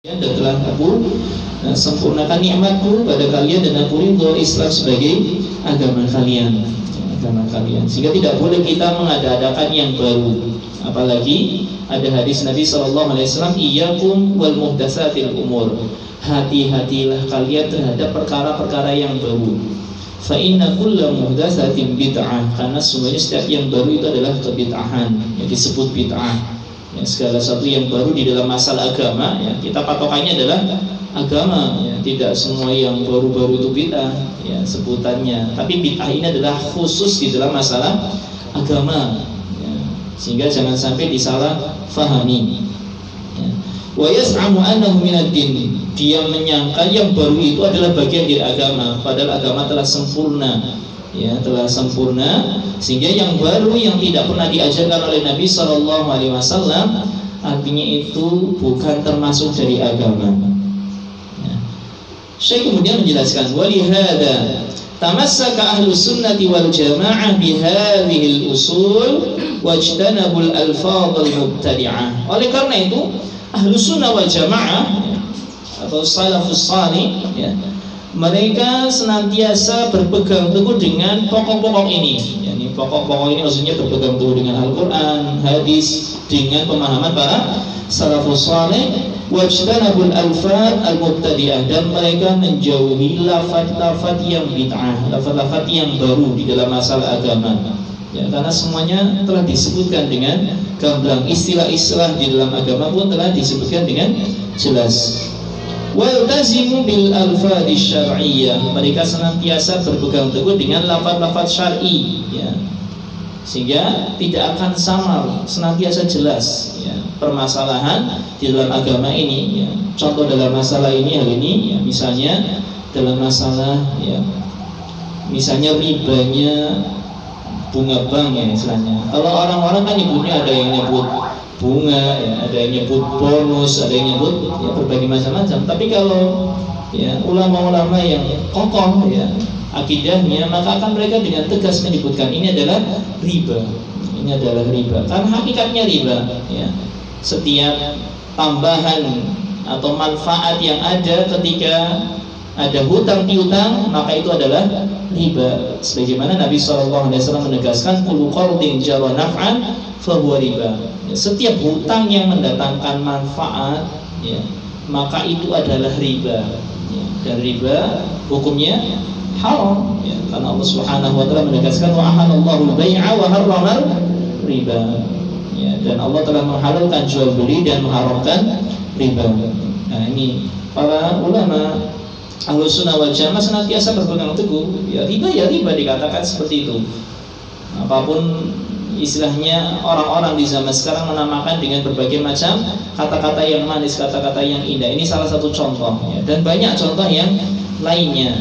dan telah aku sempurnakan nikmatku pada kalian dan aku ridho Islam sebagai agama kalian, sehingga tidak boleh kita mengada-adakan yang baru. Apalagi ada hadis Nabi SAW, iyyakum wal muhdatsatil umur, hati-hatilah kalian terhadap perkara-perkara yang baru. Fa inna kulla muhdatsatin bid'ah, karena semuanya setiap yang baru itu adalah kebid'ahan, yang disebut bid'ah. Ya, segala sesuatu yang baru di dalam masalah agama, ya, kita patokannya adalah agama, ya, tidak semua yang baru-baru itu bid'ah, ya, sebutannya. Tapi bid'ah ini adalah khusus di dalam masalah agama, ya, sehingga jangan sampai disalah fahami. Wa yas'amu annahu minad din, dia menyangka yang baru itu adalah bagian dari agama, padahal agama telah sempurna. Ya, telah sempurna, sehingga yang baru yang tidak pernah diajarkan oleh Nabi SAW artinya itu bukan termasuk dari agama. Ya. Syekh kemudian menjelaskan, walihada tamassaka ahlus sunnati wal jamaah bihadhil usul wajtanabul alfadhal mubtadi'ah. Oleh karena itu ahlus sunnah wal jamaah atau salafus salih, ya, mereka senantiasa berpegang teguh dengan pokok-pokok ini. Yani pokok-pokok ini maksudnya berpegang teguh dengan Al-Quran, hadis, dengan pemahaman para salafus saleh, wajtanabul alfad al-mubtadi'ah, dan mereka menjauhi lafaz-lafaz yang bid'ah, lafaz-lafaz yang baru di dalam masalah agama. Ya, karena semuanya telah disebutkan dengan gamblang, istilah-istilah di dalam agama pun telah disebutkan dengan jelas. Waltazimu bil alfadhi syar'iyyah, mereka senantiasa berpegang teguh dengan lafaz-lafaz syar'i, ya, sehingga tidak akan samar, senantiasa jelas, ya, permasalahan di dalam agama ini, ya. Contoh dalam masalah ini hari ini, ya, misalnya dalam masalah, ya, misalnya ribanya bunga bank, ya, istilahnya. Kalau orang-orang kan nyebutnya ada yang nyebut bunga, ya, ada yang nyebut bonus, ada yang nyebut, ya, berbagai macam-macam. Tapi kalau, ya, ulama-ulama yang kokoh, ya, akidahnya, maka akan mereka dengan tegas menyebutkan ini adalah riba. Ini adalah riba. Karena hakikatnya riba, ya, setiap tambahan atau manfaat yang ada ketika ada hutang piutang, maka itu adalah riba. Sebagaimana Nabi SAW menegaskan, kullu qardin jara naf'an fahuwa riba. Setiap hutang yang mendatangkan manfaat, ya, maka itu adalah riba, ya. Dan riba hukumnya haram, ya, karena Allah Subhanahu wa taala menegaskan wa ahallallahu al-bai'a wa harrama riba, ya, dan Allah telah menghalalkan jual beli dan mengharamkan riba. Nah, ini para ulama Ahlus Sunnah wal Jamaah senantiasa berpegang teguh, ya, riba dikatakan seperti itu. Apapun istilahnya, orang-orang di zaman sekarang menamakan dengan berbagai macam kata-kata yang manis, kata-kata yang indah. Ini salah satu contoh, ya. Dan banyak contoh yang lainnya,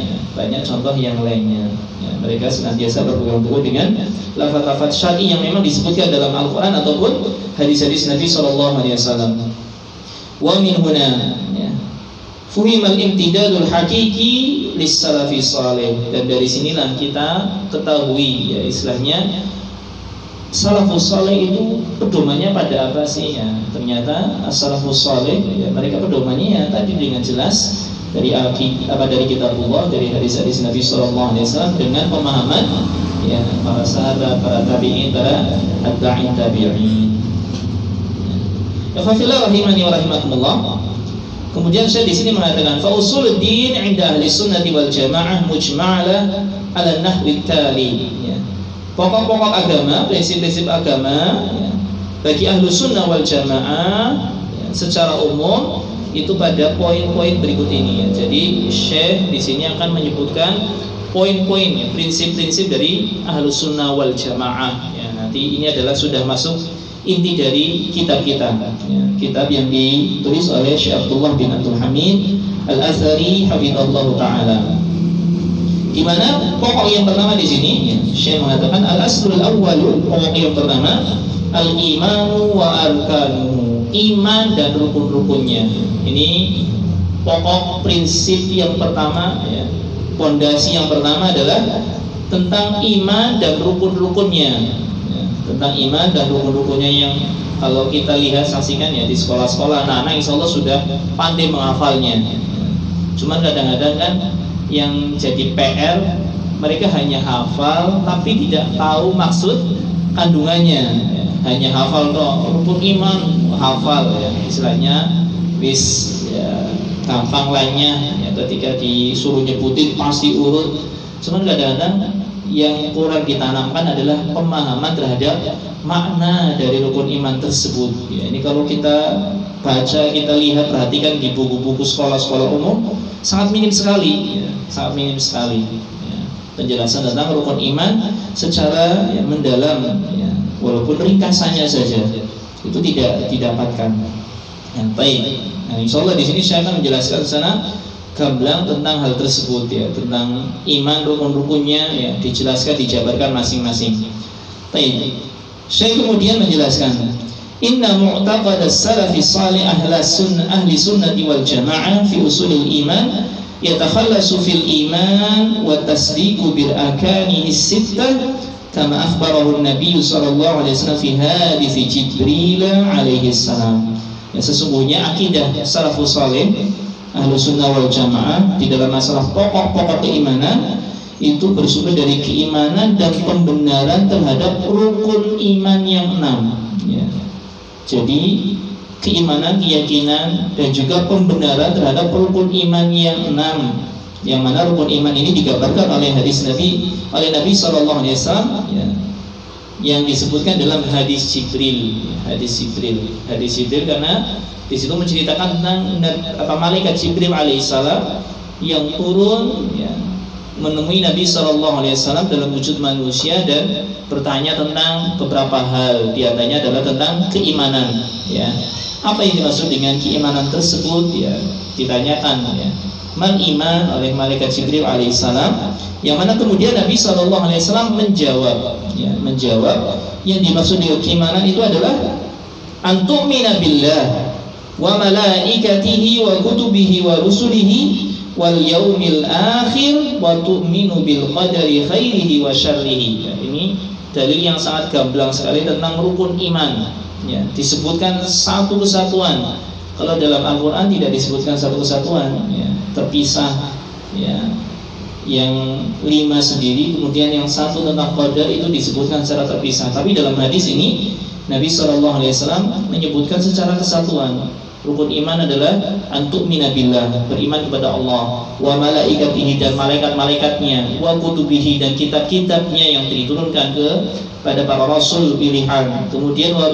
ya. Mereka senantiasa berpegang teguh dengan lafaz-lafaz syar'i yang memang disebutkan dalam Al-Quran ataupun hadis-hadis Nabi SAW. Wa min huna, ya, fuhimal imtidadul hakiki lis-salafi salih, dan dari sinilah kita ketahui, ya, istilahnya salafus saleh itu pedomannya pada apa sih, ya? Ternyata salafus saleh, ya, mereka pedomannya, ya, tadi dengan jelas dari dari kitabullah, dari hadis-hadis Nabi SAW, dengan pemahaman, ya, para sahabat, para tabi'in, para tabi'in tabi'in. Ya, fafillah rahimani wa rahimakumullah. Kemudian saya di sini mengatakan, fa usuluddin 'inda ahli sunnati wal jamaah mujma'ala 'ala nahwi tali. Pokok-pokok agama, prinsip-prinsip agama, ya, bagi Ahlus Sunnah wal Jamaah, ya, secara umum itu pada poin-poin berikut ini, ya. Jadi Syekh di sini akan menyebutkan poin-poin, ya, prinsip-prinsip dari Ahlus Sunnah wal Jamaah, ya. Nanti ini adalah sudah masuk inti dari kitab kita, ya, kitab yang ditulis oleh Syekh Abdullah bin Abdul Hamid Al-Azhari hafizallahu taala. Di mana pokok yang pertama di sini, ya, Syekh mengatakan al-aslul awwal, pokok yang pertama al-imanu wa arkanuhu, iman dan rukun-rukunnya. Ini pokok prinsip yang pertama, ya, pondasi yang pertama adalah tentang iman dan rukun-rukunnya, ya, tentang iman dan rukun-rukunnya yang kalau kita lihat saksikan ya di sekolah-sekolah anak-anak insya Allah sudah pandai menghafalnya. Cuman kadang-kadang kan yang jadi PR, mereka hanya hafal tapi tidak tahu maksud kandungannya. Hanya hafal toh, rukun iman hafal ya, istilahnya wis ya, gampang lainnya ya, ketika disuruh nyebutin pasti urut. Cuman kadang-kadang yang kurang ditanamkan adalah pemahaman terhadap makna dari rukun iman tersebut ya. Ini kalau kita baca, kita lihat, perhatikan di buku-buku sekolah-sekolah umum sangat minim sekali ya, sangat minim sekali ya, penjelasan tentang rukun iman secara ya, mendalam ya, walaupun ringkasannya saja itu tidak didapatkan. Ya, baik. Nah, insya Allah di sini saya akan menjelaskan sana gamblang tentang hal tersebut ya, tentang iman rukun-rukunnya ya, dijelaskan, dijabarkan masing-masing. Baik. Saya kemudian menjelaskan, inna mu'taqad as-salafi salih ahli sunnati wal jamaah fi usulil iman yatakhallasu fil iman wa tasdiqu bil arkanihi sittah kama akhbarahu an-nabiy sallallahu alaihi wasallam fi hadits Jibril alaihi salam. Ya, sesungguhnya akidah salafus salih ahlu sunnah wal jamaah di dalam masalah pokok-pokok keimanan itu bersumber dari keimanan dan pembenaran terhadap rukun iman yang 6 ya. Jadi keimanan, keyakinan dan juga pembenaran terhadap rukun iman yang 6, yang mana rukun iman ini digambarkan oleh hadis Nabi, oleh Nabi SAW ya, yang disebutkan dalam hadis Jibril. Hadis Jibril karena di situ menceritakan tentang malaikat Jibril alaihissalam yang turun ya, menemui Nabi SAW dalam wujud manusia dan bertanya tentang beberapa hal. Di antaranya adalah tentang keimanan ya. Apa yang dimaksud dengan keimanan tersebut ya, ditanyakan ya, mal iman oleh malaikat Jibril alaihissalam, yang mana kemudian Nabi SAW menjawab ya, yang dimaksud dengan keimanan itu adalah antu'mina billah wa malaikatihi wa kutubihi wa rusulihi wal yaumil akhir wa tu'minu bil qadari khairihi wa syarrihi. Ya, ini dalil yang sangat gamblang sekali tentang rukun iman ya, disebutkan satu kesatuan. Kalau dalam Al-Qur'an tidak disebutkan satu kesatuan ya, terpisah ya, yang 5 sendiri, kemudian yang 1 tentang qadar itu disebutkan secara terpisah. Tapi dalam hadis ini Nabi SAW menyebutkan secara kesatuan. Rukun iman adalah antu'mina billah, beriman kepada Allah, wa malaikatihi dan malaikat-malaikatnya, wa kutubihi dan kitab-kitabnya yang diturunkan kepada para rasul pilihan, kemudian wa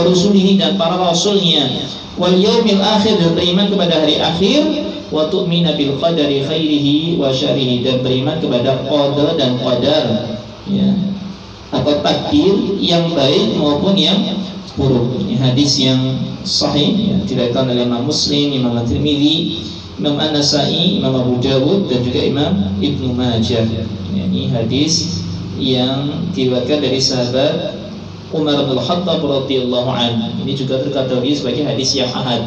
rusulihi dan para rasulnya, wal yaumil akhir dan beriman kepada hari akhir, wa tu'mina bil qadari khairihi wa syarrihi dan beriman kepada qada dan qadar ya, atau takdir yang baik maupun yang buruk. Ini hadis yang sahih ya, diriwayatkan oleh Imam Muslim, Imam At-Tirmidzi, Imam An-Nasa'i, Imam Abu Dawud dan juga Imam Ibnu Majah ya, ini hadis yang diriwayatkan dari sahabat Umar bin Khattab radhiyallahu anhu. Ini juga terkategori sebagai hadis yang ahad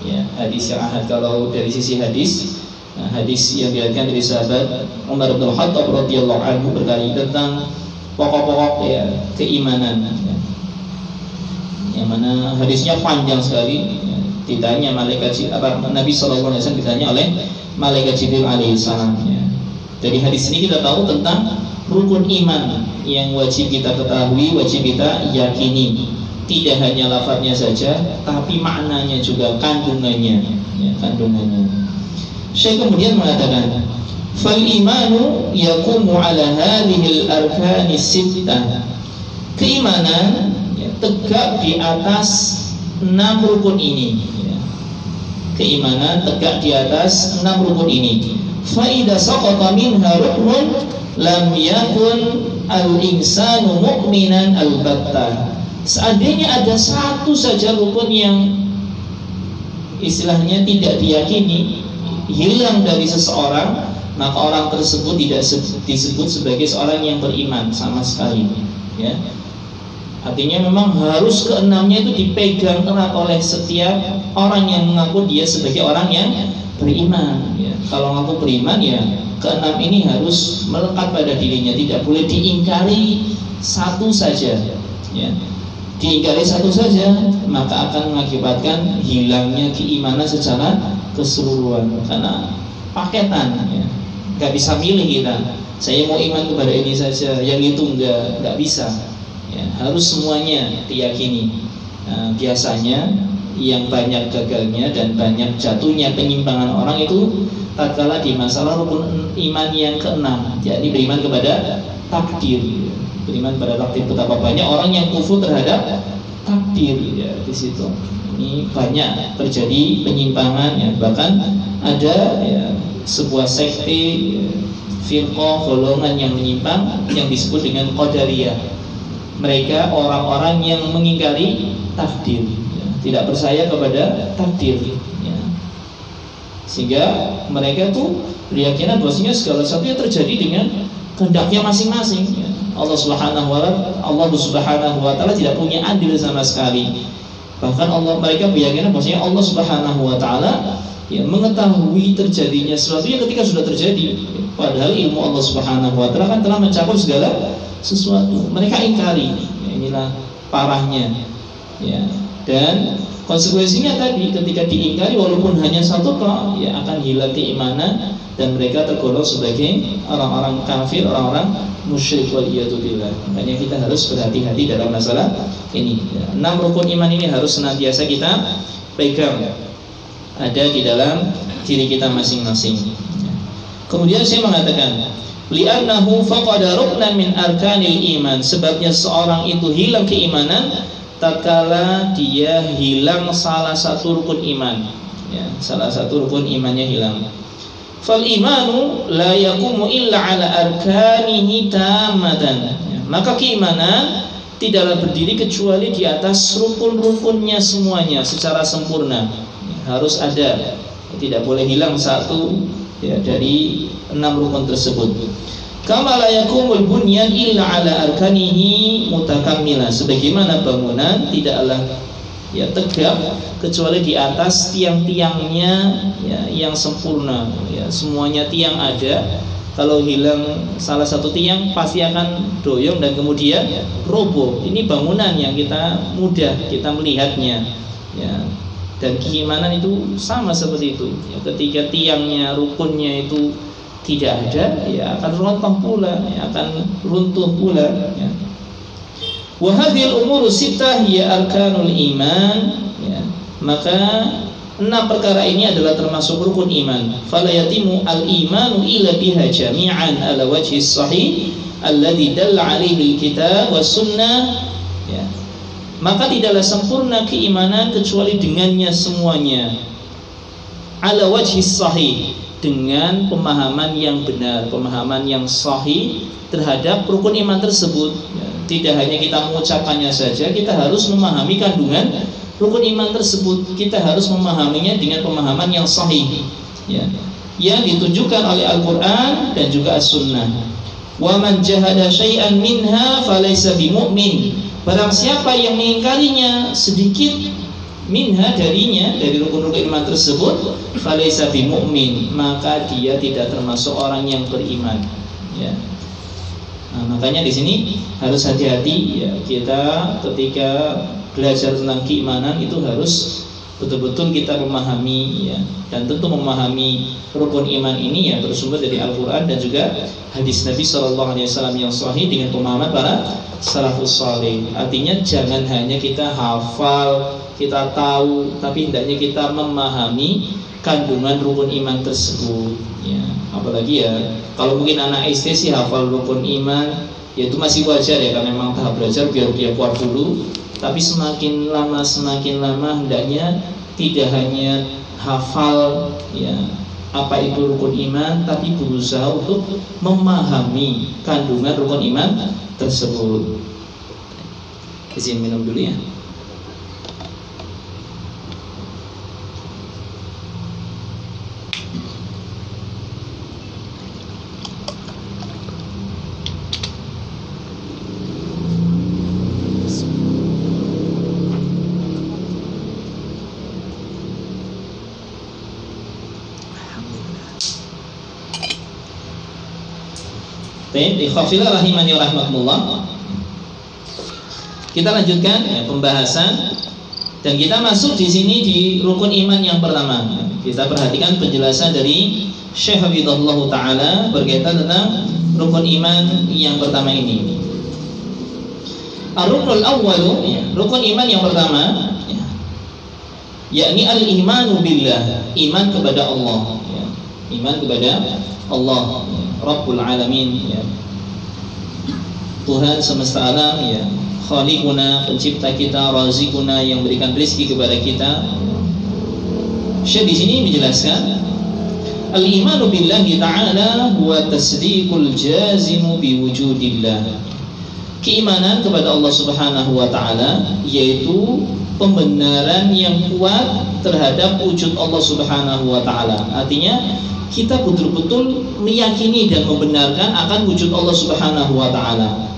ya, hadis yang ahad. Kalau dari sisi hadis, nah, hadis yang diriwayatkan dari sahabat Umar bin Khattab radhiyallahu anhu berkali tentang pokok-pokok ya, keimanan ya, yang mana hadisnya panjang sekali ya, ditanya malaikat Nabi SAW ditanya oleh malaikat Jibril alaihissalam ya. Dari hadis ini kita tahu tentang rukun iman yang wajib kita ketahui, wajib kita yakini. Tidak hanya lafadznya saja, tapi maknanya juga, kandungannya ya, kandungannya. Syekh kemudian mengatakan, fal imanu yaqumu ala hadhil arkani sittah. Keimanan ya, tegak di atas 6 rukun ini ya. Keimanan tegak di atas 6 rukun ini. Fa idza saqata minha rukun lam yakun al-insanu mu'minan al-battah. Seandainya ada satu saja rukun yang istilahnya tidak diyakini, hilang dari seseorang, maka orang tersebut tidak disebut sebagai seorang yang beriman sama sekali ya. Artinya memang harus keenamnya itu dipegang erat oleh setiap orang yang mengaku dia sebagai orang yang beriman ya. Kalau mengaku beriman ya, keenam ini harus melekat pada dirinya, tidak boleh diingkari satu saja ya. diingkari satu saja maka akan mengakibatkan hilangnya keimanan secara keseluruhan, karena paketan ya. Nggak bisa milih kita, saya mau iman kepada ini saja, yang itu nggak bisa ya, harus semuanya diyakini. Nah, biasanya yang banyak gagalnya dan banyak jatuhnya penyimpangan orang itu tatkala di masalah rukun iman yang keenam, yakni beriman kepada takdir. Beriman pada takdir, betapa banyak orang yang kufur terhadap takdir ya, di situ. Ini banyak terjadi penyimpangan ya, bahkan ada ya, sebuah sekte firqah golongan yang menyimpang yang disebut dengan Qadariyah. Mereka orang-orang yang mengingkari takdir ya, tidak percaya kepada takdir ya. Sehingga mereka tuh berkeyakinan bahwasanya segala sesuatu yang terjadi dengan kehendaknya masing-masing ya. Allah Subhanahu wa taala tidak punya andil sama sekali. Bahkan mereka berkeyakinan bahwasanya Allah Subhanahu wa taala ya mengetahui terjadinya sesuatu yang ketika sudah terjadi. Padahal ilmu Allah Subhanahu wa taala kan telah mencakup segala sesuatu. Mereka ingkari. Ya, inilah parahnya. Ya. Dan konsekuensinya tadi ketika diingkari walaupun hanya satu kok ya akan hilang keimanan dan mereka tergolong sebagai orang-orang kafir, orang-orang musyrik waliyadzubillah. Makanya kita harus berhati-hati dalam masalah ini ya. 6 rukun iman ini harus senantiasa kita pegang, ada di dalam diri kita masing-masing ya. Kemudian saya mengatakan li'annahu faqada ruknan min arkanil iman, sebabnya seorang itu hilang keimanan tatkala dia hilang salah satu rukun iman ya, salah satu rukun imannya hilang. Fal imanu la yaqumu illa ala arkanihi tamatan ya, maka keimanan tidaklah berdiri kecuali di atas rukun-rukunnya semuanya secara sempurna ya, harus ada, tidak boleh hilang satu ya, dari 6 rukun tersebut. Kama la yakumul bunyan illa ala arkanihi mutakammila, sebagaimana bangunan tidaklah ya tegak kecuali di atas tiang-tiangnya ya, yang sempurna ya, semuanya tiang ada. Kalau hilang salah satu tiang pasti akan doyong dan kemudian roboh. Ini bangunan yang kita mudah kita melihatnya ya. Dan keimanan itu sama seperti itu ya, ketika tiangnya, rukunnya itu tidak ada ya akan runtuh pula ya, akan runtuh pula ya. Wa hadhil umuru sittah hiya arkanul iman ya. Maka 6 perkara ini adalah termasuk rukun iman. Fala yatimu al-imanu illa biha jami'an ala wajhi sahih alladhi dalla 'alaihi al-kitab was sunnah ya. Maka tidaklah sempurna keimanan kecuali dengannya semuanya. Ala wajhi sahih, dengan pemahaman yang benar, pemahaman yang sahih terhadap rukun iman tersebut ya. Tidak hanya kita mengucapkannya saja, kita harus memahami kandungan rukun iman tersebut. Kita harus memahaminya dengan pemahaman yang sahih ya, yang ditunjukkan oleh Al-Quran dan juga As-Sunnah. Wa man jahada syai'an minha falaysa bimu'min, barang siapa yang mengingkarinya sedikit minha darinya, dari rukun-rukun iman tersebut, falaysa bimu'min, maka dia tidak termasuk orang yang beriman ya. Nah, makanya di sini harus hati-hati ya, kita ketika belajar tentang keimanan itu harus betul-betul kita memahami ya, dan tentu memahami rukun iman ini ya bersumber dari Al-Quran dan juga hadis Nabi SAW yang sahih dengan pemahaman para salafus saleh. Artinya jangan hanya kita hafal, kita tahu, tapi hendaknya kita memahami kandungan rukun iman tersebut ya. Apalagi ya kalau mungkin anak SD sih hafal rukun iman ya itu masih wajar ya, karena memang tahap belajar biar dia kuat dulu. Tapi semakin lama hendaknya tidak hanya hafal ya apa itu rukun iman, tapi berusaha untuk memahami kandungan rukun iman tersebut. Izin minum dulu ya. Ikhwafillah rahimani rahmatullah. Kita lanjutkan ya, pembahasan, dan kita masuk di sini di rukun iman yang pertama. Kita perhatikan penjelasan dari Syekh Hafizahullah Ta'ala berkaitan tentang rukun iman yang pertama ini. Ar-ruknul awwalu, ya, rukun iman yang pertama, ya, yakni al-imanu billah, iman kepada Allah, ya, iman kepada Allah, ya, Rabbul Alamin, ya, Tuhan semesta alam, ya, Khaliquna, pencipta kita, Razikuna, yang berikan rezeki kepada kita. Syekh di sini menjelaskan al-imanu billahi ta'ala huwa tasdiqul jazimu biwujudillah. Keimanan kepada Allah Subhanahu wa taala yaitu pembenaran yang kuat terhadap wujud Allah Subhanahu wa taala. Artinya kita betul-betul meyakini dan membenarkan akan wujud Allah Subhanahu wa taala,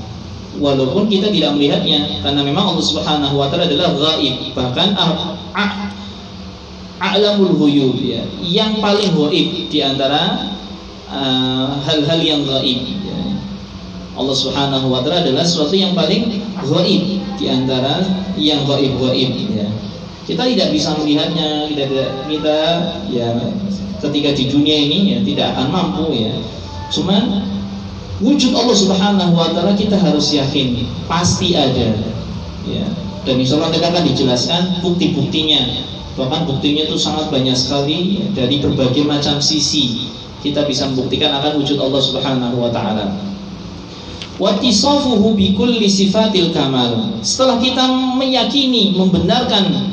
walaupun kita tidak melihatnya, karena memang Allah Subhanahu wa taala adalah ghaib, bahkan a'lamul ghuyub, ya, yang paling ghaib di antara hal-hal yang ghaib, ya. Allah Subhanahu wa taala adalah sesuatu yang paling ghaib di antara yang ghaib-ghaib, ya. Kita tidak bisa melihatnya, kita ya ketika di dunia ini ya tidak akan mampu, ya. Cuman wujud Allah Subhanahu wa taala kita harus yakin pasti ada, ya. Dan insyaallah nanti akan dijelaskan bukti-buktinya. Bahkan buktinya itu sangat banyak sekali, ya, dari berbagai macam sisi kita bisa membuktikan akan wujud Allah Subhanahu wa taala. Wa tisafuhu bi kulli sifatil kamal. Setelah kita meyakini, membenarkan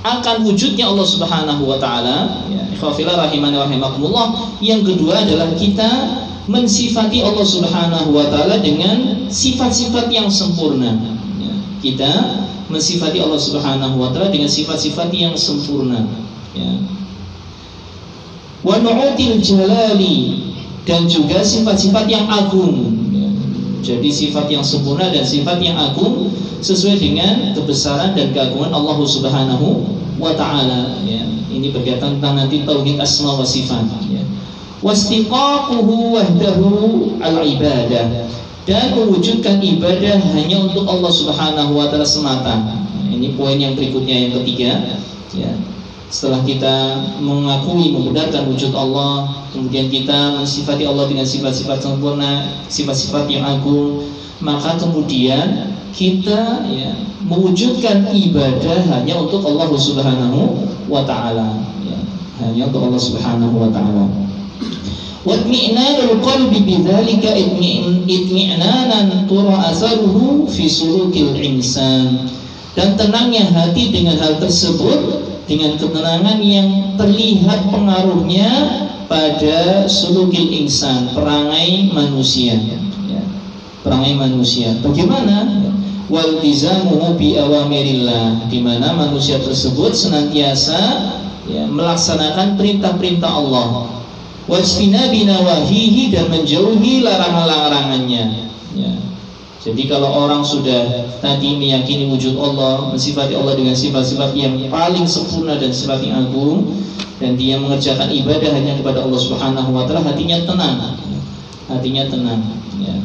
akan wujudnya Allah Subhanahu wa taala, ya, ikhwafillah rahimani rahimakumullah, yang kedua adalah kita mensifati Allah Subhanahu wa taala dengan sifat-sifat yang sempurna, ya. Kita mensifati Allah Subhanahu wa taala dengan sifat-sifat yang sempurna, ya. Wa nu'util jalali, dan juga sifat-sifat yang agung, ya. Jadi sifat yang sempurna dan sifat yang agung sesuai dengan kebesaran dan keagungan Allah Subhanahu wa taala, ya. Ini berkaitan tentang nanti tauhid asma wa sifat, ya. Wastiqaquhu wahdahu al-ibadah, dan mewujudkan ibadah hanya untuk Allah Subhanahu wa taala semata. Ini poin yang berikutnya, yang ketiga, ya. Setelah kita mengakui, membenarkan wujud Allah, kemudian kita mensifati Allah dengan sifat-sifat sempurna, sifat-sifat yang agung, maka kemudian kita, ya, mewujudkan ibadah hanya untuk Allah Subhanahu wa taala, ya. Hanya untuk Allah Subhanahu wa taala. Watmi'nanul qalbi bidzalika itmi'nanan tura asaruhu fi sulukil insan, dan tenangnya hati dengan hal tersebut dengan ketenangan yang terlihat pengaruhnya pada sulukil insan, perangai manusia, ya. Perangai manusia bagaimana? Waltizamuhu bi awamirillah, di mana manusia tersebut senantiasa, ya, melaksanakan perintah-perintah Allah, wasfinabi nawahihi, dan menjauhi larangan-larangannya, ya. Jadi kalau orang sudah tadi meyakini wujud Allah, mensifati Allah dengan sifat-sifat yang paling sempurna dan sifat yang agung, dan dia mengerjakan ibadah hanya kepada Allah Subhanahu wa taala, hatinya tenang, hatinya tenang, ya.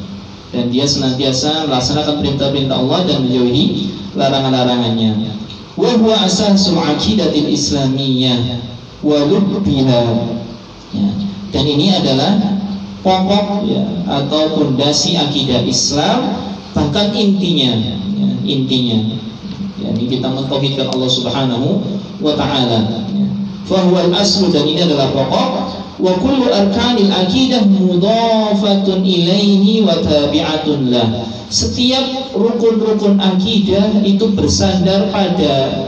Dan dia senantiasa melaksanakan perintah-perintah Allah dan menjauhi larangan-larangannya. Wa huwa asasul aqidatil islamiyah wa lubbiha, ya. Dan ini adalah pokok, ya, atau pondasi akidah Islam, bahkan intinya, ya, intinya, ya, ini kita mentauhidkan Allah Subhanahu wa taala, ya. Fa huwal aslu, dan ini adalah pokok. Wa kullu arkanil aqidah mudhafatun ilaihi wa tabi'atun lah. Setiap rukun-rukun akidah itu bersandar pada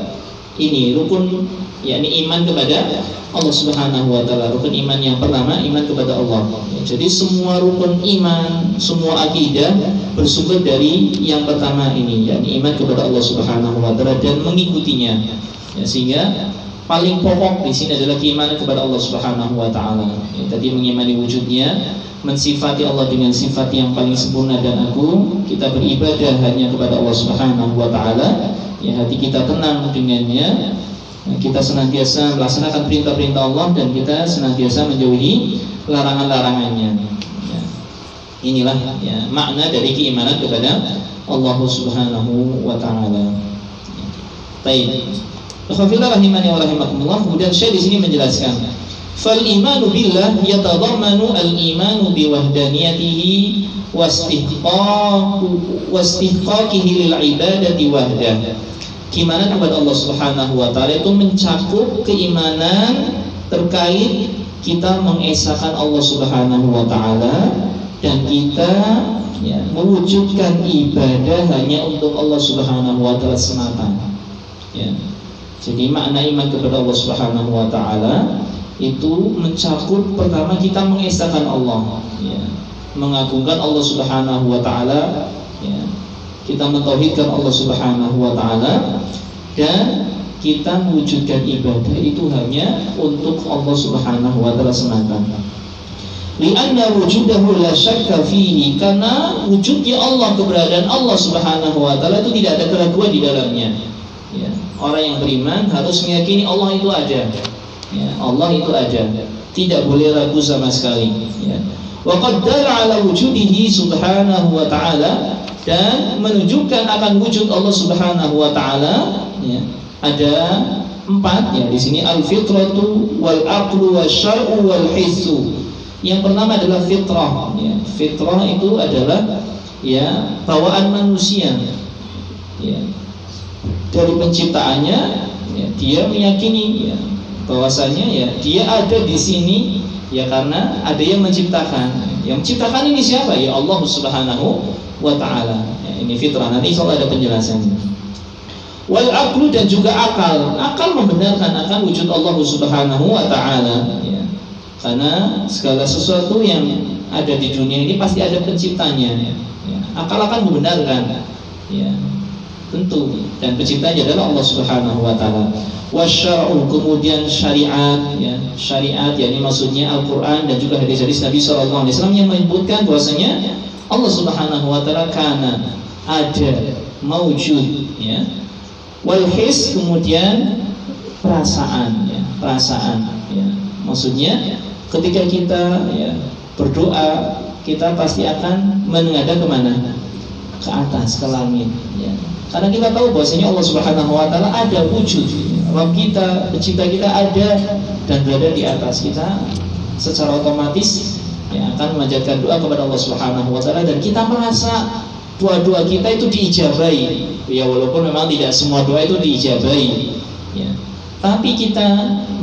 ini rukun, yakni iman kepada Allah Subhanahu wa taala. Rukun iman yang pertama, iman kepada Allah. Jadi semua rukun iman, semua akidah bersumber dari yang pertama ini, yakni iman kepada Allah Subhanahu wa taala dan mengikutinya, ya. Sehingga paling pokok di sini adalah keimanan kepada Allah Subhanahu wa taala. Ya, tadi mengimani wujudnya, mensifati Allah dengan sifat yang paling sempurna dan agung, kita beribadah hanya kepada Allah Subhanahu wa taala, ya, hati kita tenang dengannya. Kita senantiasa melaksanakan perintah-perintah Allah dan kita senantiasa menjauhi larangan-larangannya, ya. Inilah, ya, makna dari keimanan kepada Allah Subhanahu wa taala. Baik. Alhamdulillah rahimani wa rahimakumullah. Kemudian Syekh di sini menjelaskan, fal imanu billah yatadammanu al imanu bi wahdaniyatihi wastihqaqihi lil ibadati wahdah. Gimana kepada Allah Subhanahu wa taala itu mencakup keimanan terkait kita mengesahkan Allah Subhanahu wa taala dan kita mewujudkan ibadah hanya untuk Allah Subhanahu wa taala semata. Ya. Jadi makna iman kepada Allah Subhanahu wa taala itu mencakup pertama kita mengesahkan Allah, ya, mengagungkan Allah Subhanahu wa taala, ya, kita mentauhidkan Allah Subhanahu wa taala dan kita mewujudkan ibadah itu hanya untuk Allah Subhanahu wa taala semata. Li'anna wujudahu la syakka fihi, karena wujudnya Allah, keberadaan Allah Subhanahu wa taala itu tidak ada keraguan di dalamnya. Ya, orang yang beriman harus meyakini Allah itu ada. Ya, Allah itu ada, tidak boleh ragu sama sekali. Ya. Wa qad dalla ala wujudihi subhanahu wa ta'ala, dan menunjukkan akan wujud Allah Subhanahu wa taala, ya, ada 4 ya di sini, al-fitratu wal aqlu wasyar'u wal hissu. Yang pertama adalah fitrah, ya. Fitrah itu adalah ya bawaan manusia. Ya. Dari penciptaannya, ya, dia meyakini ya bahwasanya ya dia ada di sini ya karena ada yang menciptakan. Yang menciptakan ini siapa? Ya Allah Subhanahu wa taala. Ya, ini fitrah. Nanti insyaallah ada penjelasannya. Wal aqlu, dan juga akal. Akal membenarkan akan wujud Allah Subhanahu wa taala, ya. Karena segala sesuatu yang ada di dunia ini pasti ada penciptanya, ya. Ya. Akal akan membenarkan, ya. Tentu, dan penciptanya adalah Allah Subhanahu wa taala. Wasyar'u, kemudian syariat, ya. Syariat yakni maksudnya Al-Qur'an dan juga hadis-hadis Nabi sallallahu alaihi wasallam yang menyebutkan bahwasanya Allah Subhanahu wa taala kana, ada, maujud, ya. Wal his, kemudian perasaan, ya. Perasaan, ya. Maksudnya ketika kita ya berdoa, kita pasti akan menghadap kemana? Ke atas, ke langit, ya. Karena kita tahu bahwasanya Allah Subhanahu wa taala ada wujud. Rabb kita, pencipta kita ada dan berada di atas. Kita secara otomatis ya akan memanjatkan doa kepada Allah Subhanahu wa taala, dan kita merasa doa-doa kita itu diijabahi. Ya walaupun memang tidak semua doa itu diijabahi, ya. Tapi kita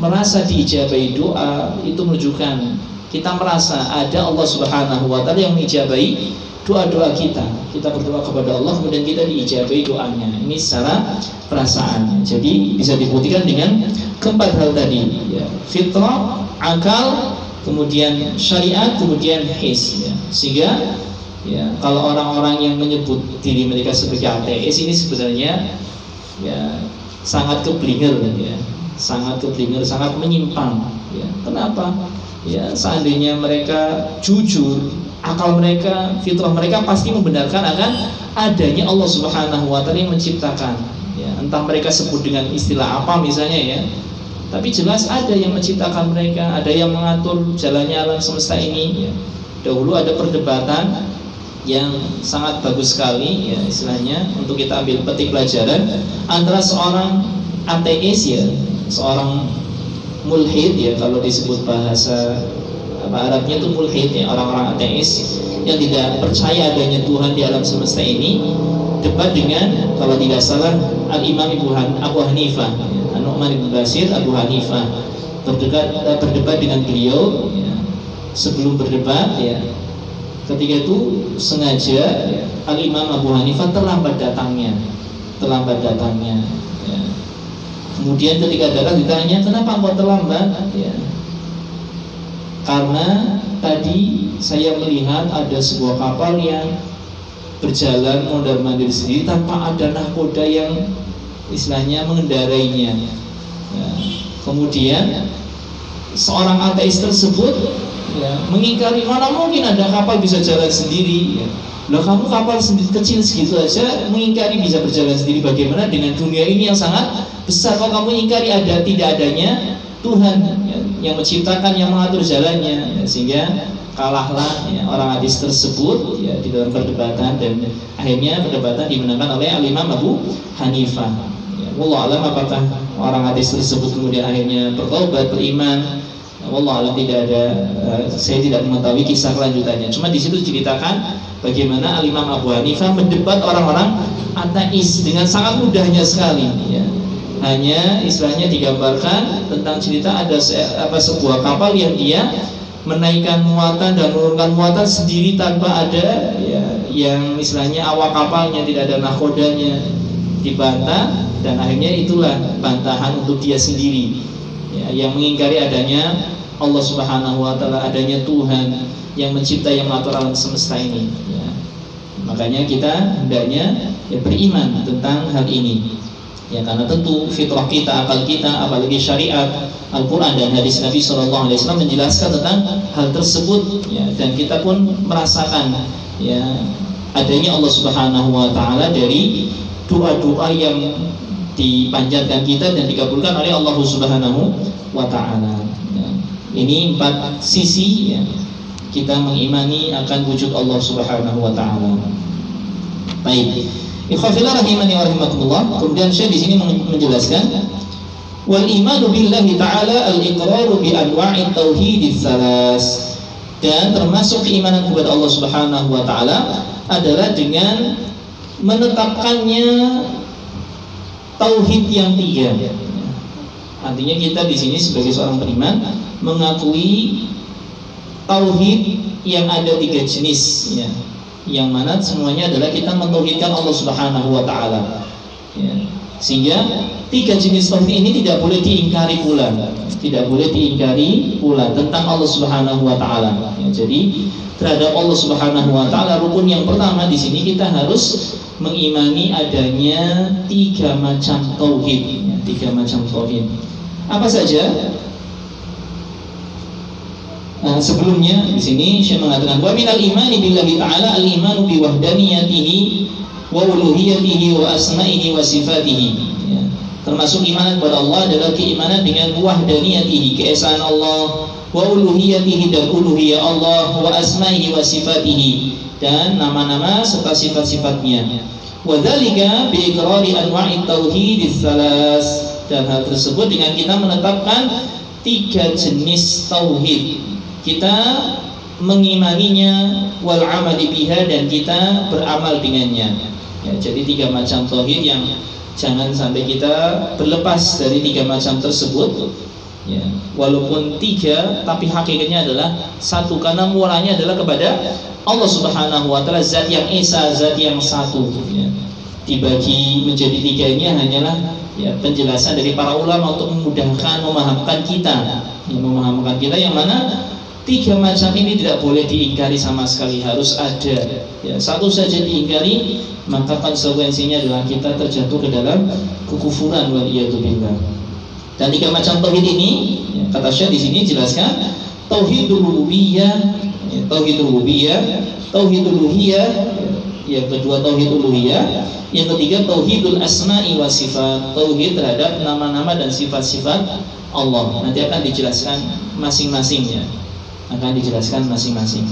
merasa diijabahi doa itu menunjukkan kita merasa ada Allah Subhanahu wa taala yang mengijabahi doa-doa kita. Kita berdoa kepada Allah kemudian kita diijabahi doanya. Ini secara perasaan. Jadi bisa dibuktikan dengan keempat hal tadi, ya. Fitrah, akal, kemudian syariat, kemudian his, ya. Sehingga ya kalau orang-orang yang menyebut diri mereka sebagai ateis ini sebenarnya ya sangat keblinger, ya. Sangat keblinger, sangat menyimpang, ya. Kenapa? Ya seandainya mereka jujur, akal mereka, fitrah mereka pasti membenarkan akan adanya Allah Subhanahu wa taala yang menciptakan, ya. Entah mereka sebut dengan istilah apa misalnya, ya. Tapi jelas ada yang menciptakan mereka, ada yang mengatur jalannya alam semesta ini, ya. Dahulu ada perdebatan yang sangat bagus sekali, ya, istilahnya untuk kita ambil petik pelajaran antara seorang ateis, ya, seorang mulhid, ya, kalau disebut bahasa Arabnya itu mulhid, ya, orang-orang ateis yang tidak percaya adanya Tuhan di alam semesta ini, debat dengan, kalau tidak salah, Al-Imam Abu Hanifah, ya, An-Nu'man bin Bashir Abu Hanifah, berdebat dengan beliau, ya. Sebelum berdebat, ya, ketika itu sengaja, ya, Al-Imam Abu Hanifah terlambat datangnya, ya. Kemudian ketika datang ditanya, kenapa engkau terlambat? Ya, karena tadi saya melihat ada sebuah kapal yang berjalan mondar-mandir sendiri tanpa ada nahkoda yang istilahnya mengendarainya, ya. Kemudian seorang ateis tersebut, ya, mengingkari, mana mungkin ada kapal bisa jalan sendiri, ya. Loh, kamu kapal sendiri kecil segitu aja mengingkari bisa berjalan sendiri, bagaimana dengan dunia ini yang sangat besar? Kalau kamu ingkari tidak adanya Tuhan, ya, yang menciptakan, yang mengatur jalannya, ya. Sehingga kalahlah ya, orang hadis tersebut ya di dalam perdebatan, dan akhirnya perdebatan dimenangkan oleh Al-Imam Abu Hanifah. Ya, wallahu alam apakah orang hadis tersebut kemudian akhirnya bertobat, beriman. Wallahu alam, tidak ada, saya tidak mengetahui kisah kelanjutannya. Cuma di situ diceritakan bagaimana Al-Imam Abu Hanifah mendebat orang-orang ateis dengan sangat mudahnya sekali. Ya. Hanya istilahnya digambarkan tentang cerita ada sebuah kapal yang dia menaikkan muatan dan menurunkan muatan sendiri tanpa ada ya, yang istilahnya awak kapalnya tidak ada nahkodanya, dibantah, dan akhirnya itulah bantahan untuk dia sendiri ya, yang mengingkari adanya Allah Subhanahu wa Ta'ala, adanya Tuhan yang mencipta, yang mengatur alam semesta ini ya. Makanya kita hendaknya ya, beriman tentang hal ini ya, karena tentu fitrah kita, akal kita, apalagi syariat Al-Quran dan hadis Nabi SAW menjelaskan tentang hal tersebut ya, dan kita pun merasakan ya adanya Allah Subhanahu wa Ta'ala dari doa-doa yang dipanjatkan kita dan dikabulkan oleh Allah Subhanahu wa Ta'ala ya. Ini 4 sisi ya, kita mengimani akan wujud Allah Subhanahu wa Ta'ala. Baik, ikhwafillah rahimani wa rahimakumullah. Kemudian saya di sini menjelaskan wal imanu billahi ta'ala al-iqraru bi anwa'it tauhid tsalas, dan termasuk keimanan kepada Allah Subhanahu wa Ta'ala adalah dengan menetapkannya tauhid yang 3. Artinya kita di sini sebagai seorang beriman mengakui tauhid yang ada 3 jenis ya, yang mana semuanya adalah kita mentauhidkan Allah Subhanahu wa Ta'ala ya. Sehingga 3 jenis tauhid ini tidak boleh diingkari pula, tidak boleh diingkari pula tentang Allah Subhanahu wa Ta'ala ya. Jadi terhadap Allah Subhanahu wa Ta'ala rukun yang pertama di sini kita harus mengimani adanya 3 macam tauhid ya, 3 macam tauhid. Apa saja? Nah, sebelumnya di sini saya mengatakan wa minal imani billahi ta'ala al-imanu bi wahdaniyatihi wa uluhiyatihi wa asma'ihi wa sifatihi ya. Termasuk iman kepada Allah adalah keimanan dengan wahdaniyatihi, keesaan Allah, wa uluhiyatihi dan uluhiyah Allah, wa asma'ihi wa sifatihi dan nama-nama serta sifat-sifatnya. Wa dzalika bi iqrari anwa'it tauhid tsalas, dan hal tersebut dengan kita menetapkan 3 jenis tauhid, kita mengimaninya, wal amali biha, dan kita beramal dengannya ya. Jadi 3 macam tauhid yang jangan sampai kita berlepas dari 3 macam tersebut ya. Walaupun 3 tapi hakikatnya adalah 1, karena mulanya adalah kepada Allah Subhanahu wa Ta'ala, zat yang esa, zat yang satu ya. Dibagi menjadi 3 ini hanyalah ya, penjelasan dari para ulama untuk memudahkan, memahamkan kita ya, memahamkan kita yang mana 3 macam ini tidak boleh diingkari sama sekali, harus ada ya. 1 saja diingkari maka konsekuensinya adalah kita terjatuh ke dalam kekufuran, waliyadzubillah. Dan 3 macam tauhid ini ya, kata Syekh di sini jelaskan tauhidul rububiyah ya, tauhidul rububiyah, tauhidul uluhiyah ya, yang kedua tauhid uluhiyah, yang ketiga tauhidul asma'i wa sifat, tauhid terhadap nama-nama dan sifat-sifat Allah. Nanti akan dijelaskan masing-masingnya, akan dijelaskan masing-masing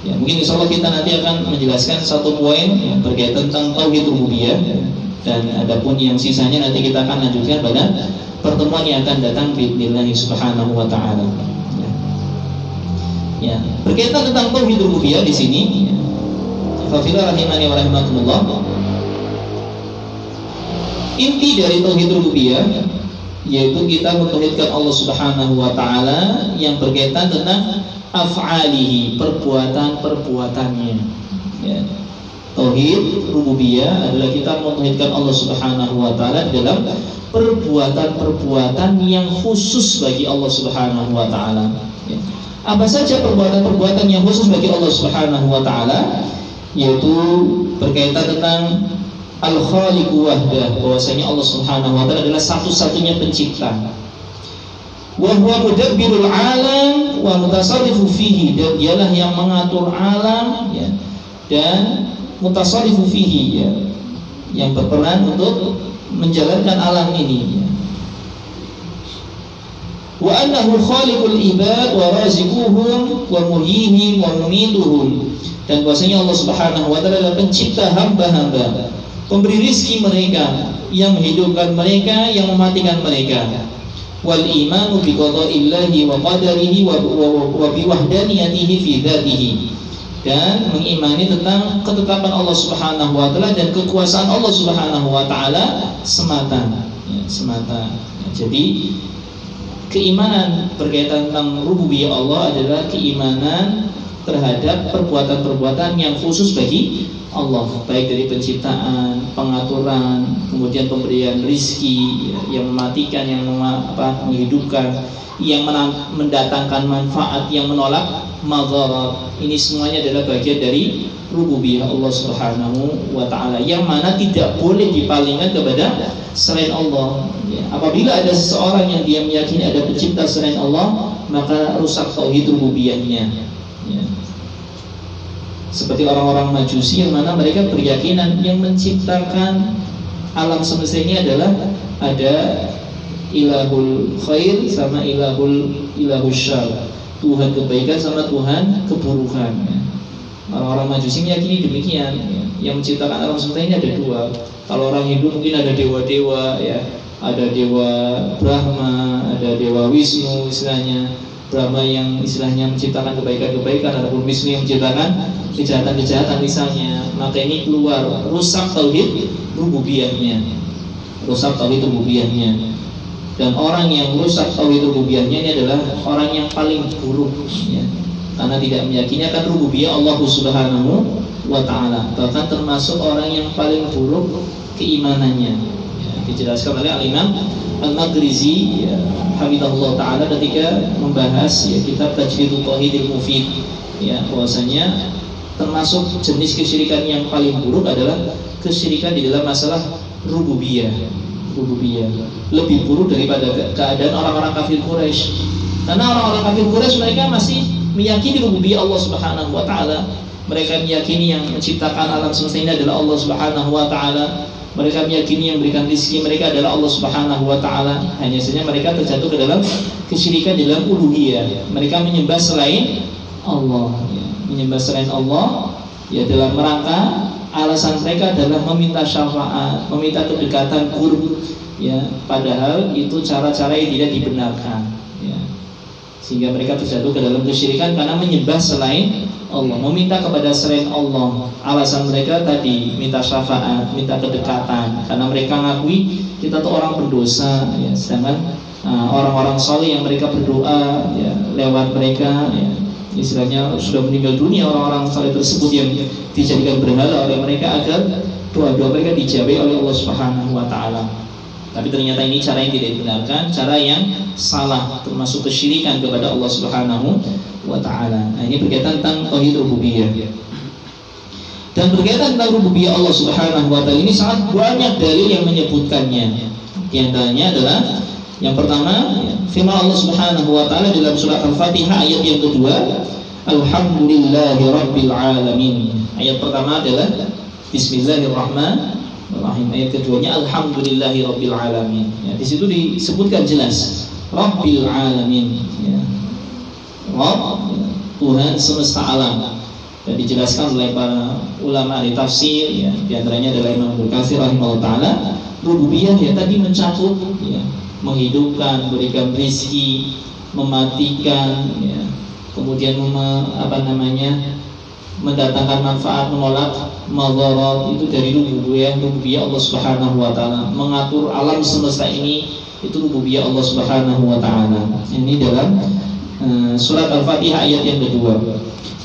ya. Mungkin insya Allah kita nanti akan menjelaskan 1 poin yang berkaitan tentang tauhid rububiyah ya. Dan adapun yang sisanya nanti kita akan lanjutkan pada pertemuan yang akan datang billahi subhanahu wa ta'ala ya. Berkaitan tentang tauhid rububiyah di sini ya, fafillah rahimani wa rahimakumullah, inti dari tauhid rububiyah yaitu kita mentauhidkan Allah Subhanahu wa Ta'ala yang berkaitan tentang af'alihi, perbuatan-perbuatannya ya. Tauhid rububiyah adalah kita mentauhidkan Allah Subhanahu wa Ta'ala dalam perbuatan-perbuatan yang khusus bagi Allah Subhanahu wa Ta'ala ya. Apa saja perbuatan-perbuatan yang khusus bagi Allah Subhanahu wa Ta'ala? Yaitu berkaitan tentang Al-Khaliqu wahdah, bahwasanya Allah Subhanahu wa Ta'ala adalah satu-satunya pencipta. Wa huwa mudabbirul alam wa mutasarrifu fihi, dan dialah yang mengatur alam ya, dan mutasarrifu fihi ya, yang berperan untuk menjalankan alam ini ya. wa annahu khaliqul ibad wa raziquhum wa muhyihim wa mumituhum, dan bahwasanya Allah Subhanahu wa taala adalah pencipta hamba-hamba, pemberi rizki mereka, yang menghidupkan mereka, yang mematikan mereka. Wal imanu bi qada'illahi wa qadarihi wa bi wahdaniyatihi fi dzatihi, dan mengimani tentang ketetapan Allah Subhanahu wa taala dan kekuasaan Allah Subhanahu wa taala semata, ya, semata. Jadi keimanan berkaitan tentang rububiyah Allah adalah keimanan terhadap perbuatan-perbuatan yang khusus bagi Allah, baik dari penciptaan, pengaturan, kemudian pemberian rizki, yang mematikan, yang menghidupkan, yang mendatangkan manfaat, yang menolak madarat. Ini semuanya adalah bagian dari rububiyah Allah Subhanahu wa taala, yang mana tidak boleh dipalingkan kepada selain Allah. Apabila ada seseorang yang dia meyakini ada pencipta selain Allah, maka rusak tauhid rububiyahnya. Seperti orang-orang Majusi yang mana mereka berkeyakinan yang menciptakan alam semesta ini adalah ada ilahul khair sama ilahul syarr, Tuhan kebaikan sama Tuhan keburukan. Orang-orang Majusi meyakini demikian. Yang menciptakan alam semesta ini ada dua. Kalau orang Hindu mungkin ada dewa-dewa, ya, ada dewa Brahma, ada dewa Wisnu istilahnya. Brahma yang istilahnya menciptakan kebaikan-kebaikan, ataupun Wisnu yang menciptakan kejahatan-kejahatan misalnya. Maka ini keluar, rusak tauhid rububiyahnya, rusak tauhid rububiyahnya. Dan orang yang rusak tauhid rububiyahnya ini adalah orang yang paling buruk, ya, karena tidak meyakini akan rububiyah Allah Subhanahu wa taala. Bahkan termasuk orang yang paling buruk keimanannya, ya, dijelaskan oleh Al-Imam Al-Magrizi, ya, hafizahullah taala, ketika membahas, ya, kitab Tajridut Tauhidil Mufid, ya, bahwasanya termasuk jenis kesyirikan yang paling buruk adalah kesyirikan di dalam masalah rububiyah. Lebih buruk daripada keadaan orang-orang kafir Quraisy. Karena orang-orang kafir Quraisy mereka masih meyakini rububiyah Allah Subhanahu wa taala. Mereka meyakini yang menciptakan alam semesta ini adalah Allah Subhanahu wa taala. Mereka meyakini yang memberikan rezeki mereka adalah Allah Subhanahu wa taala. Hanya saja mereka terjatuh ke dalam kesyirikan di dalam uluhiyah. Mereka menyembah selain Allah, ya. Menyembah selain Allah, ya, dalam rangka alasan mereka adalah meminta syafaat, meminta kedekatan qurb, ya, padahal itu cara-cara yang tidak dibenarkan, ya. Sehingga mereka terjatuh ke dalam kesyirikan karena menyembah selain Allah, meminta kepada selain Allah. Alasan mereka tadi minta syafaat, minta kedekatan, karena mereka ngakui kita tuh orang berdosa, ya. Sedangkan orang-orang saleh yang mereka berdoa, ya, lewat mereka, ya, istilahnya sudah meninggal dunia orang-orang saleh tersebut yang dijadikan berhala oleh mereka agar doa-doa mereka dijawab oleh Allah Subhanahu wa taala. Tapi ternyata ini cara yang tidak dibenarkan, cara yang salah, termasuk kesyirikan kepada Allah Subhanahu wa taala. Nah, ini berkaitan tentang tauhid rububiyah. Dan berkaitan tentang rububiyah Allah Subhanahu wa taala ini sangat banyak dalil yang menyebutkannya. Di antaranya adalah yang pertama, firman Allah Subhanahu wa taala dalam surat Al-Fatihah ayat yang kedua, Alhamdulillahi Rabbil Alamin. Ayat pertama adalah Bismillahirrahmanirrahim. Ayat keduanya Alhamdulillahi Rabbil Alamin. Ya, di situ disebutkan jelas Rabbil Alamin, ya. Rabb, ya, Tuhan semesta alam. Dan dijelaskan oleh para ulama ahli tafsir, ya, di antaranya adalah Imam Al-Katsir rahimahullah taala. Rububiyah, ya, tadi mencakup, ya, menghidupkan, berikan rezeki, mematikan, ya, kemudian mendatangkan manfaat, menolak madarat. Itu dari rububiyah Allah Subhanahu wa taala. Mengatur alam semesta ini itu rububiyah Allah Subhanahu wa taala. Ini dalam surat Al-Fatihah ayat yang kedua.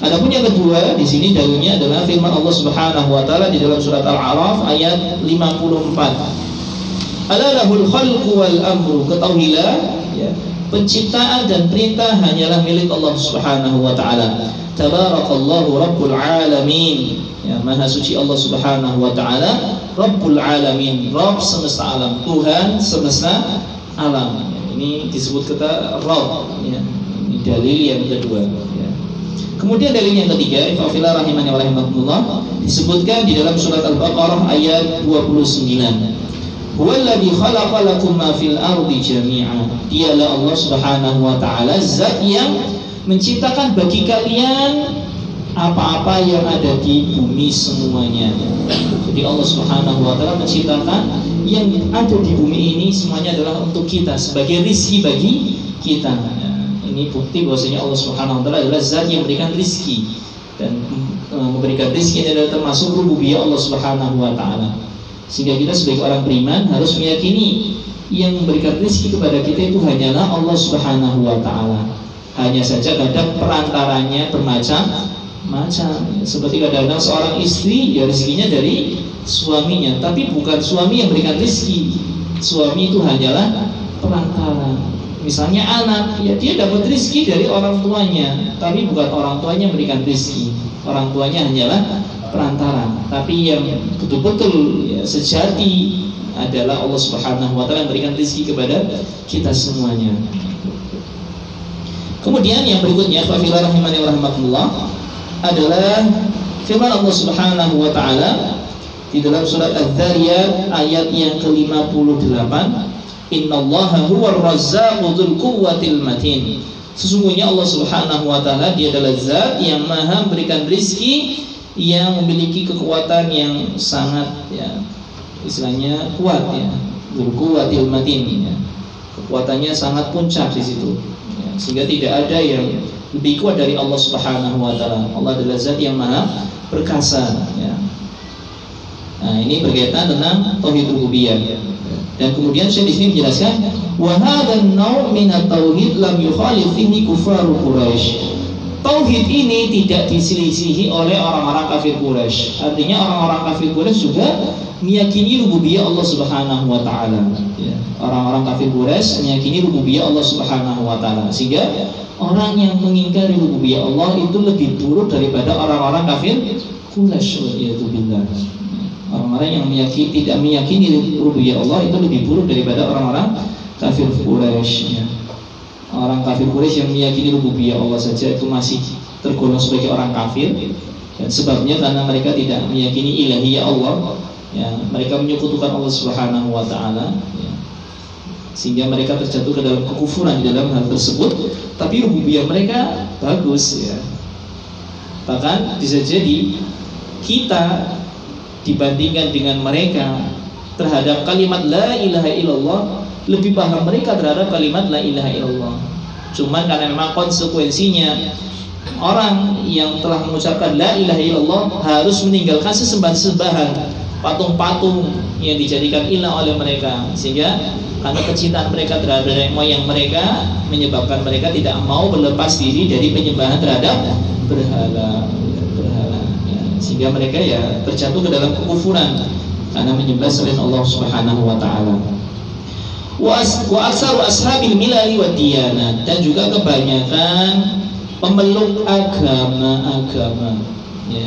Adapun yang kedua di sini dalilnya adalah firman Allah Subhanahu wa taala di dalam surat Al-A'raf ayat 54. Ala lahul khalqu wal amru, ketahuilah, ya, penciptaan dan perintah hanyalah milik Allah Subhanahu wa taala. Tabarakallahu Rabbul Alamin, ya, maha suci Allah Subhanahu wa taala, Rabbul Alamin, Rabb semesta alam, Tuhan semesta alam. Ya, ini disebut kata Rabb, ya. Ini dalil yang kedua, ya. Kemudian dalil yang ketiga, ifafillah rahimani wa rahimakumullah, disebutkan di dalam surat Al-Baqarah ayat 29. Huwallazi khalaqa lakum ma fil ardi jami'an. Dialah Allah Subhanahu wa taala zat yang menciptakan bagi kalian apa-apa yang ada di bumi semuanya. Jadi Allah Subhanahu wa taala menciptakan yang ada di bumi ini semuanya adalah untuk kita, sebagai rizki bagi kita. Ini bukti bahwasanya Allah Subhanahu wa taala adalah zat yang memberikan rizki, dan memberikan rizki ini adalah termasuk rububiyah Allah Subhanahu wa taala. Sehingga kita sebagai orang beriman harus meyakini yang memberikan rizki kepada kita itu hanyalah Allah Subhanahu wa taala. Hanya saja kadang perantaranya bermacam-macam. Seperti kadang-kadang seorang istri ya rezekinya dari suaminya, tapi bukan suami yang berikan rezeki. Suami itu hanyalah perantara. Misalnya anak, ya dia dapat rezeki dari orang tuanya, tapi bukan orang tuanya yang berikan rezeki. Orang tuanya hanyalah perantara. Tapi yang betul-betul ya, sejati adalah Allah Subhanahu wa taala yang berikan rezeki kepada kita semuanya. Kemudian yang berikutnya, fa'ila rahimani wa rahmatullah, adalah firman Allah Subhanahu wa taala di dalam surat Adz-Dzariyat ayat yang ke-58, innallaha huwar razzaqu dzul quwwatil matin. Sesungguhnya Allah Subhanahu wa taala dia adalah zat yang maha memberikan rezeki, yang memiliki kekuatan yang sangat ya istilahnya kuat ya, dzul quwwatil matin ya. Kekuatannya sangat puncak di situ. Sehingga tidak ada yang lebih kuat dari Allah Subhanahu wa taala. Allah adalah zat yang maha perkasa ya. Nah, ini berkaitan tentang tauhid rububiyah. Dan kemudian saya di sini menjelaskan wa hadzal naw' min at-tauhid lam yukhalif fihi kufar Quraisy. Tauhid ini tidak diselisihi oleh orang-orang kafir Quraisy. Artinya orang-orang kafir Quraisy juga meyakini rububiyah Allah Subhanahu wa taala ya. Orang-orang kafir Quraisy meyakini rububiyah Allah Subhanahu wa taala, sehingga orang yang mengingkari rububiyah Allah itu lebih buruk daripada orang-orang kafir Quraisy. Yaitu billah. Orang-orang yang tidak meyakini rububiyah Allah itu lebih buruk daripada orang-orang kafir Quraisy ya. Orang kafir Quraisy yang meyakini rububiyah Allah saja itu masih tergolong sebagai orang kafir, dan sebabnya karena mereka tidak meyakini ilahiyah Allah ya, mereka menyekutukan Allah Subhanahu wa taala ya, sehingga mereka terjatuh ke dalam kekufuran di dalam hal tersebut. Tapi rububiyah mereka bagus ya. Bahkan bisa jadi kita dibandingkan dengan mereka terhadap kalimat la ilaha illallah, lebih paham mereka terhadap kalimat la ilaha illallah. Cuman karena memang konsekuensinya orang yang telah mengucapkan la ilaha illallah harus meninggalkan sesembahan-sembahan, patung-patung yang dijadikan ilah oleh mereka, sehingga karena kecintaan mereka terhadap nenek moyang mereka menyebabkan mereka tidak mau berlepas diri dari penyembahan terhadap berhala ya. Sehingga mereka ya terjatuh ke dalam kekufuran karena menyembah selain Allah Subhanahu wa taala. Wa aksaru ashabil milali wad diyanat, dan juga kebanyakan pemeluk agama ya.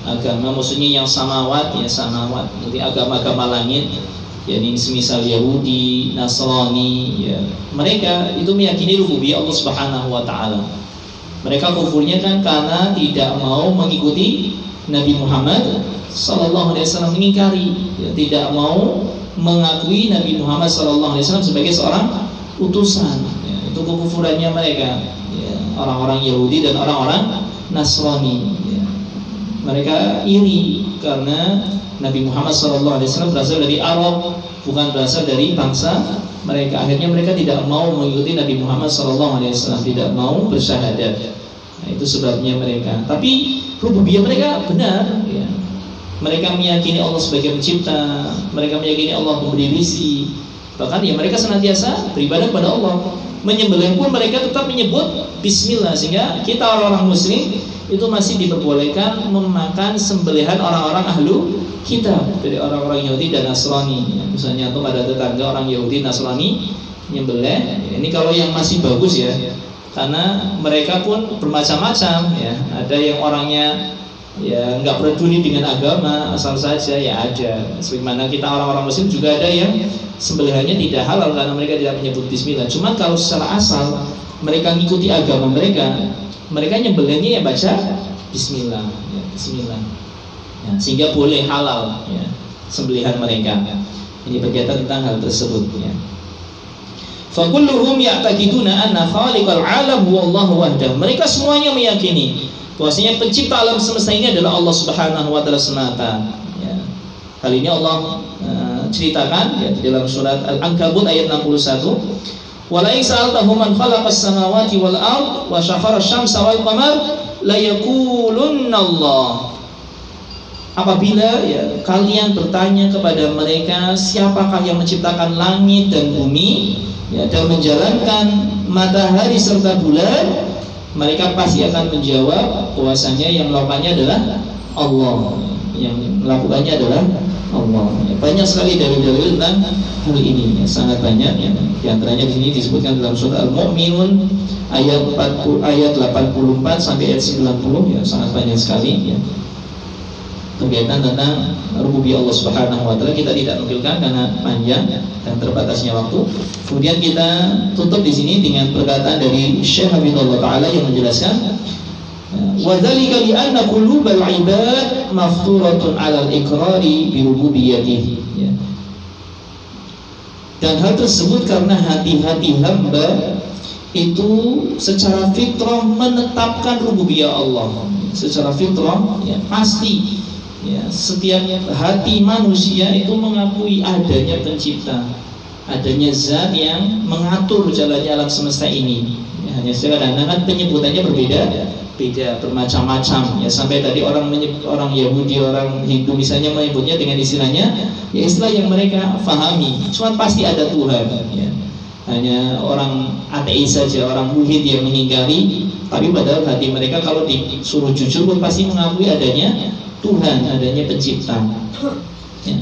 Agama maksudnya yang samawat ya, samawat, jadi agama-agama langit, yakni semisal Yahudi, Nasrani ya. Mereka itu meyakini rububiyah Allah Subhanahu wa taala. Mereka kufurnya kan karena tidak mau mengikuti Nabi Muhammad sallallahu alaihi wasallam, mengingkari ya, tidak mau mengakui Nabi Muhammad sallallahu alaihi wasallam sebagai seorang utusan ya. Itu kekufurannya mereka ya, orang-orang Yahudi dan orang-orang Nasrani ya. Mereka iri karena Nabi Muhammad SAW berasal dari Arab, bukan berasal dari bangsa mereka. Akhirnya mereka tidak mau mengikuti Nabi Muhammad SAW, tidak mau bersyahadat. Nah, itu sebabnya mereka. Tapi rububiyah mereka benar ya. Mereka meyakini Allah sebagai pencipta, mereka meyakini Allah memberi rezeki. Bahkan ya mereka senantiasa beribadah kepada Allah. Menyembelih pun mereka tetap menyebut bismillah, sehingga kita orang-orang muslim itu masih diperbolehkan memakan sembelihan orang-orang ahlu kitab dari orang-orang Yahudi dan Nasrani ya. Misalnya tuh ada tetangga orang Yahudi Nasrani nyembelih ya. Ini kalau yang masih bagus ya, karena mereka pun bermacam-macam ya. Ada yang orangnya ya nggak peduli dengan agama, asal saja ya ada. Sebagaimana kita orang-orang muslim juga ada yang sembelihannya tidak halal karena mereka tidak menyebut bismillah. Cuma kalau secara asal mereka mengikuti agama mereka nyembelihnya ya baca bismillah ya, bismillah ya, sehingga boleh halal ya, sembelihan mereka. Ini berkaitan tentang hal tersebut ya. Fakulluhum ya'taqiduna anna khaliqal alam huwa Allah wahdah. Mereka semuanya meyakini bahwasanya pencipta alam semesta ini adalah Allah Subhanahu wa taala semata ya. Hal ini Allah ceritakan ya, di dalam surat Al-Ankabut ayat 61. Wala in sa'altahum man khalaqas samawati wal ard wa sakhara asy-syamsa wal qamar la yaqulunna Allah. Apabila ya, kalian bertanya kepada mereka siapakah yang menciptakan langit dan bumi ya, dan menjalankan matahari serta bulan, mereka pasti akan menjawab bahwasanya yang melakukannya adalah Allah, yang melakukannya adalah Allah. Ya, banyak sekali dalil-dalil tentang hal ini, ya, sangat banyak ya. Di antaranya di sini disebutkan dalam surah Al-Mu'minun ayat 84 sampai ayat 90 ya, sangat banyak sekali ya. Berkaitan tentang rububiyah Allah Subhanahu wa taala. Kita tidak nukilkan karena panjang dan terbatasnya waktu. Kemudian kita tutup di sini dengan perkataan dari Syekh Habibullah taala yang menjelaskan wa dzalika li anna qulubal ibad mafturatun 'alal iqrari bi rububiyyatihi ya. Dan hal tersebut karena hati-hati hamba itu secara fitrah menetapkan rububiyah Allah. Secara fitrah ya, pasti ya, setiap hati manusia itu mengakui adanya pencipta, adanya zat yang mengatur jalannya alam semesta ini ya, hanya kadang-kadang penyebutannya beda bermacam-macam ya, sampai tadi orang Yahudi, orang Hindu misalnya menyebutnya dengan istilahnya ya istilah yang mereka fahami, cuma pasti ada Tuhan ya. Hanya orang ateis saja, orang mulhid yang mengingkari, tapi padahal hati mereka kalau disuruh jujur pun pasti mengakui adanya Tuhan, adanya pencipta ya.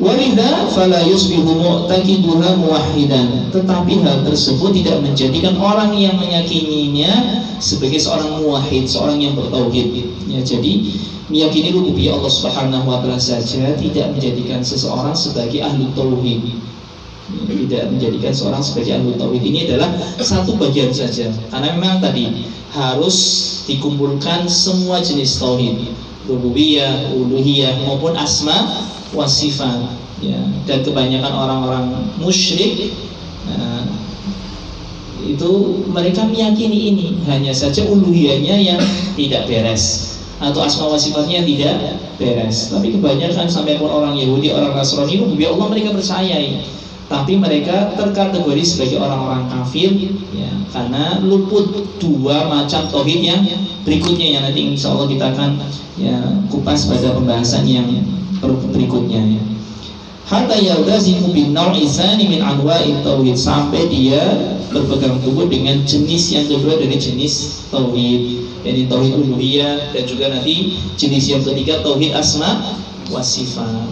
Walidha fala yusbihu mu'taqiduha muwahhidan. Tetapi hal tersebut tidak menjadikan orang yang meyakininya sebagai seorang muwahhid, seorang yang bertauhid ya. Jadi meyakini rububiyah Allah Subhanahu wa taala saja tidak menjadikan seseorang sebagai ahli tauhid. Tidak menjadikan seorang sebagai ahli tauhid. Ini adalah satu bagian saja. Karena memang tadi harus dikumpulkan semua jenis tauhid, rububiyah, uluhiyah maupun asma wa sifat ya. Dan kebanyakan orang-orang musyrik itu mereka meyakini ini, hanya saja uluhiyahnya yang tidak beres atau asma wa sifatnya tidak beres. Tapi kebanyakan sampai pun orang Yahudi, orang Nasrani, rububiyah Allah mereka percayai, tapi mereka terkategori sebagai orang-orang kafir ya, karena luput dua macam tauhid yang berikutnya yang nanti insya Allah kita akan ya, kupas pada pembahasan yang berikutnya ya. Hatta yaltazimu bin naw'i tsani min anwa'it tauhid, sampai dia berpegang teguh dengan jenis yang kedua dari jenis tauhid, yaitu tauhid uluhiyah, dan juga nanti jenis yang ketiga tauhid asma wa sifat.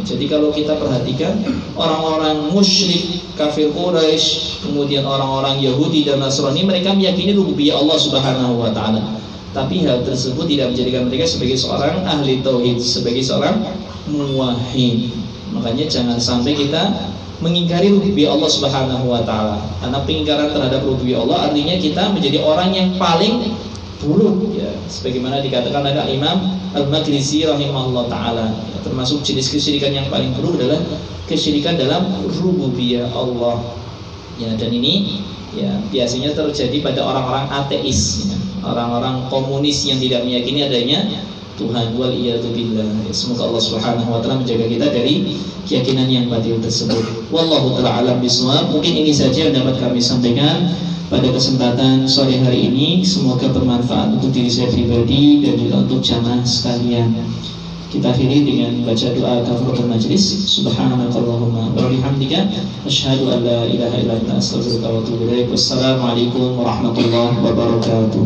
Jadi kalau kita perhatikan orang-orang musyrik kafir Quraisy, kemudian orang-orang Yahudi dan Nasrani, mereka meyakini rububiyah Allah Subhanahu wa taala. Tapi hal tersebut tidak menjadikan mereka sebagai seorang ahli tauhid, sebagai seorang muwahhid. Makanya jangan sampai kita mengingkari rububiyah Allah Subhanahu wa taala. Karena pengingkaran terhadap rububiyah Allah artinya kita menjadi orang yang paling buruk ya, sebagaimana dikatakan oleh Imam Al-Maqdisi rahimahullah taala ya, termasuk jenis kesyirikan yang paling buruk adalah kesyirikan dalam rububiyah Allah ya. Dan ini ya biasanya terjadi pada orang-orang ateis ya, orang-orang komunis yang tidak meyakini adanya Tuhan, wal iyadu billah ya. Semoga Allah Subhanahu wa taala menjaga kita dari keyakinan yang batil tersebut. Wallahu taala alam bisawab. Mungkin ini saja yang dapat kami sampaikan pada kesempatan sore hari ini. Semoga bermanfaat untuk diri saya pribadi dan juga untuk jamaah sekalian. Kita akhiri dengan baca doa kafaratul majlis. Subhanakallahumma wa bihamdika asyhadu an la ilaha illa anta astaghfiruka wa atubu ilaik. Wassalamualaikum warahmatullahi wabarakatuh.